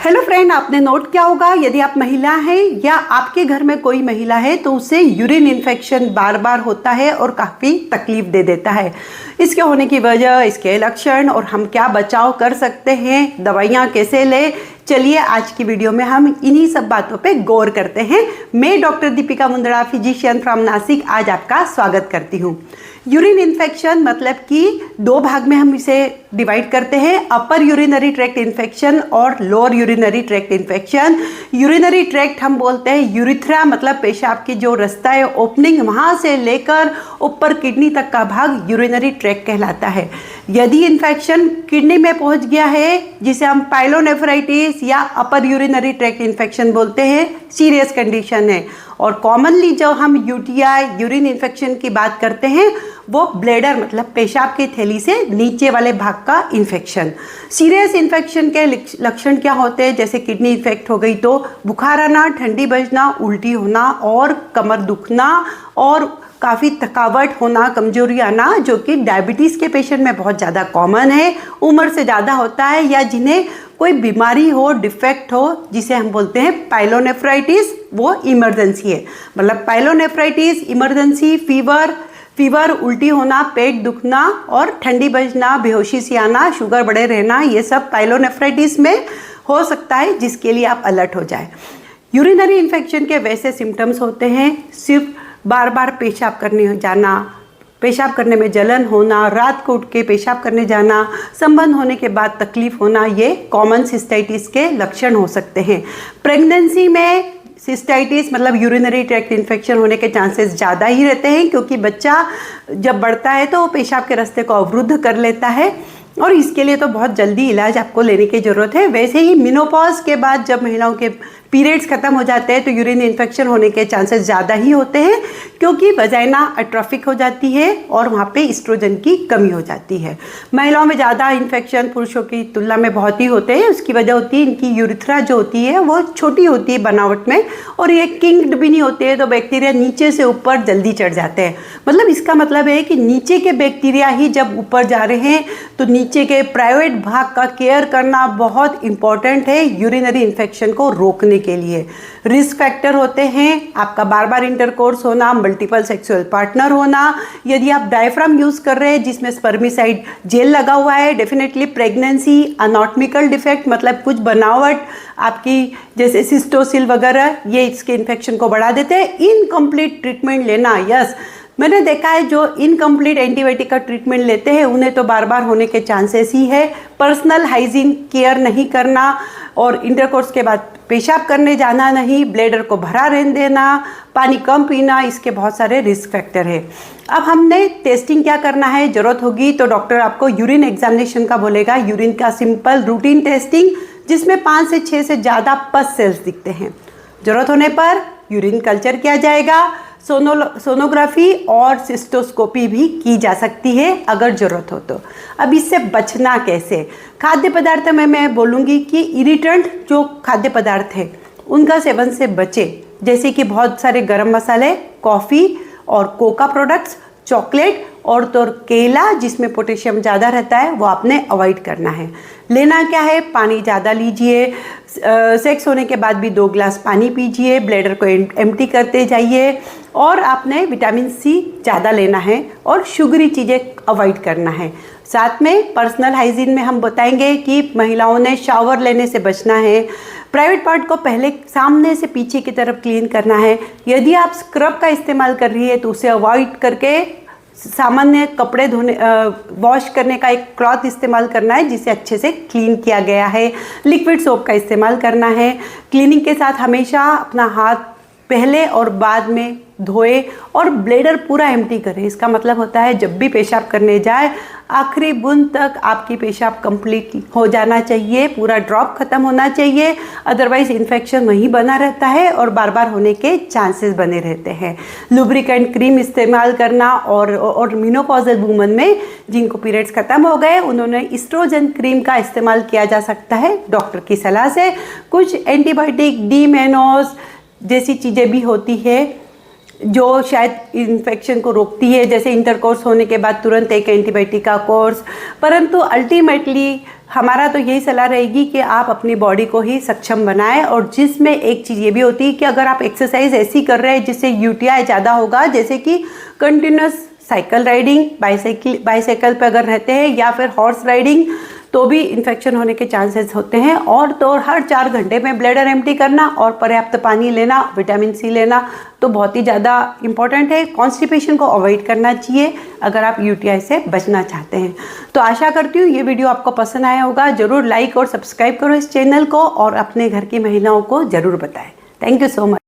Hello friend, आपने note किया होगा यदि आप महिला हैं या आपके घर में कोई महिला है तो उसे यूरिन इन्फेक्शन बार बार होता है और काफ़ी तकलीफ दे देता है। इसके होने की वजह, इसके लक्षण और हम क्या बचाव कर सकते हैं, दवाइयाँ कैसे लें, चलिए आज की वीडियो में हम इन्हीं सब बातों पे गौर करते हैं। मैं doctor Deepika Mundada, physician from Nashik, आज आपका स्वागत करती हूँ। यूरिन इन्फेक्शन मतलब कि दो भाग में हम इसे डिवाइड करते हैं, अपर यूरिनरी ट्रैक्ट इन्फेक्शन और lower urinary tract infection. Urinary tract हम बोलते हैं यूरिथ्रा, मतलब पेशाब की जो रास्ता है, ओपनिंग, वहाँ से लेकर ऊपर किडनी तक का भाग यूरिनरी ट्रैक्ट कहलाता है। यदि इन्फेक्शन किडनी में पहुंच गया है, जिसे हम पाइलोनेफ्राइटिस या अपर यूरिनरी ट्रैक्ट इन्फेक्शन बोलते हैं, सीरियस कंडीशन है। और कॉमनली जो हम यूटीआई, यूरिन इन्फेक्शन की बात करते हैं, वो ब्लैडर मतलब पेशाब की थैली से नीचे वाले भाग का इन्फेक्शन। सीरियस इन्फेक्शन के लक्षण क्या होते हैं? जैसे किडनी इन्फेक्ट हो गई तो बुखार आना, ठंडी बजना, उल्टी होना और कमर दुखना और काफ़ी थकावट होना, कमजोरी आना, जो कि डायबिटीज़ के पेशेंट में बहुत ज़्यादा कॉमन है, उम्र से ज़्यादा होता है, या जिन्हें कोई बीमारी हो, डिफेक्ट हो, जिसे हम बोलते हैं पाइलोनेफ्राइटिस, वो इमरजेंसी है। मतलब पाइलोनेफ्राइटिस, इमरजेंसी, फीवर, उल्टी होना, पेट दुखना और ठंडी बजना, बेहोशी सी आना, शुगर बढ़े रहना, ये सब पाइलोनेफ्राइटिस में हो सकता है, जिसके लिए आप अलर्ट हो जाए। यूरिनरी इन्फेक्शन के वैसे सिम्टम्स होते हैं, सिर्फ बार बार पेशाब करने जाना, पेशाब करने में जलन होना, रात को उठ के पेशाब करने जाना, संबंध होने के बाद तकलीफ होना, ये कॉमन सिस्टाइटिस के लक्षण हो सकते हैं। प्रेगनेंसी में सिस्टाइटिस मतलब यूरिनरी ट्रैक्ट इन्फेक्शन होने के चांसेस ज़्यादा ही रहते हैं, क्योंकि बच्चा जब बढ़ता है तो वो पेशाब के रास्ते को अवरुद्ध कर लेता है और इसके लिए तो बहुत जल्दी इलाज आपको लेने की ज़रूरत है। वैसे ही मेनोपॉज के बाद जब महिलाओं के पीरियड्स ख़त्म हो जाते हैं तो यूरिन इन्फेक्शन होने के चांसेस ज़्यादा ही होते हैं, क्योंकि वजाइना अट्रोफिक हो जाती है और वहाँ पे एस्ट्रोजन की कमी हो जाती है। महिलाओं में ज़्यादा इन्फेक्शन पुरुषों की तुलना में बहुत ही होते हैं। उसकी वजह होती है इनकी यूरिथ्रा जो होती है वो छोटी होती है बनावट में, और ये किंग्ड भी नहीं होते हैं, तो बैक्टीरिया नीचे से ऊपर जल्दी चढ़ जाते हैं। मतलब इसका मतलब है कि नीचे के बैक्टीरिया ही जब ऊपर जा रहे हैं तो नीचे के प्राइवेट भाग का केयर करना बहुत इंपॉर्टेंट है यूरिनरी इन्फेक्शन को रोकने के लिए। रिस्क फैक्टर होते हैं आपका बार बार इंटरकोर्स होना, मल्टीपल सेक्सुअल पार्टनर होना, यदि आप डायफ्राम यूज़ कर रहे हैं जिसमें स्पर्मिसाइड जेल लगा हुआ है, डेफिनेटली प्रेगनेंसी, अनॉटमिकल डिफेक्ट मतलब कुछ बनावट आपकी जैसे सिस्टोसिल वगैरह, ये इसके इन्फेक्शन को बढ़ा देते हैं। इनकम्प्लीट ट्रीटमेंट लेना, यस, मैंने देखा है जो इनकम्प्लीट एंटीबायोटिक का ट्रीटमेंट लेते हैं उन्हें तो बार बार होने के चांसेस ही है। पर्सनल हाइजीन केयर नहीं करना और इंटरकोर्स के बाद पेशाब करने जाना नहीं, ब्लैडर को भरा रहने देना, पानी कम पीना, इसके बहुत सारे रिस्क फैक्टर है। अब हमने टेस्टिंग क्या करना है, ज़रूरत होगी तो डॉक्टर आपको यूरिन एग्जामिनेशन का बोलेगा, यूरिन का सिंपल रूटीन टेस्टिंग, जिसमें 5 से 6 से ज़्यादा पस सेल्स दिखते हैं। ज़रूरत होने पर यूरिन कल्चर किया जाएगा, सोनोग्राफी और सिस्टोस्कोपी भी की जा सकती है अगर ज़रूरत हो तो। अब इससे बचना कैसे? खाद्य पदार्थ में मैं बोलूँगी कि इरिटेंट जो खाद्य पदार्थ है उनका सेवन से बचे, जैसे कि बहुत सारे गरम मसाले, कॉफ़ी और कोका प्रोडक्ट्स, चॉकलेट और तो केला जिसमें पोटेशियम ज़्यादा रहता है वो आपने अवॉइड करना है। लेना क्या है, पानी ज़्यादा लीजिए, सेक्स होने के बाद भी 2 ग्लास पानी पीजिए, ब्लैडर को एम्प्टी करते जाइए, और आपने विटामिन सी ज़्यादा लेना है और शुगरी चीज़ें अवॉइड करना है। साथ में पर्सनल हाइजीन में हम बताएंगे कि महिलाओं ने शावर लेने से बचना है, प्राइवेट पार्ट को पहले सामने से पीछे की तरफ क्लीन करना है। यदि आप स्क्रब का इस्तेमाल कर रही है तो उसे अवॉइड करके सामान्य कपड़े धोने, वॉश करने का एक क्लॉथ इस्तेमाल करना है जिसे अच्छे से क्लीन किया गया है। लिक्विड सोप का इस्तेमाल करना है। क्लीनिंग के साथ हमेशा अपना हाथ पहले और बाद में धोए और ब्लैडर पूरा एम्प्टी करें। इसका मतलब होता है जब भी पेशाब करने जाए आखिरी बूंद तक आपकी पेशाब कंप्लीट हो जाना चाहिए, पूरा ड्रॉप खत्म होना चाहिए, अदरवाइज इन्फेक्शन वहीं बना रहता है और बार बार होने के चांसेस बने रहते हैं। लुब्रिकेंट क्रीम इस्तेमाल करना, और मेनोपॉजल वूमन में जिनको पीरियड्स खत्म हो गए उन्होंने एस्ट्रोजन क्रीम का इस्तेमाल किया जा सकता है डॉक्टर की सलाह से। कुछ एंटीबायोटिक, डीमेनोज जैसी चीज़ें भी होती है जो शायद इन्फेक्शन को रोकती है, जैसे इंटरकोर्स होने के बाद तुरंत एक एंटीबायोटिक का कोर्स, परंतु अल्टीमेटली हमारा तो यही सलाह रहेगी कि आप अपनी बॉडी को ही सक्षम बनाएं। और जिसमें एक चीज़ ये भी होती है कि अगर आप एक्सरसाइज ऐसी कर रहे हैं जिससे यूटीआई ज़्यादा होगा, जैसे कि कंटिन्यूस साइकिल राइडिंग, बाइसाइकिल पे अगर रहते हैं या फिर हॉर्स राइडिंग, तो भी इन्फेक्शन होने के चांसेस होते हैं। और तो हर 4 घंटे में ब्लैडर एम्प्टी करना और पर्याप्त पानी लेना, विटामिन सी लेना तो बहुत ही ज़्यादा इंपॉर्टेंट है। कॉन्स्टिपेशन को अवॉइड करना चाहिए अगर आप यूटीआई से बचना चाहते हैं। तो आशा करती हूँ ये वीडियो आपको पसंद आया होगा। ज़रूर लाइक और सब्सक्राइब करो इस चैनल को और अपने घर की महिलाओं को ज़रूर बताएं। Thank you so much.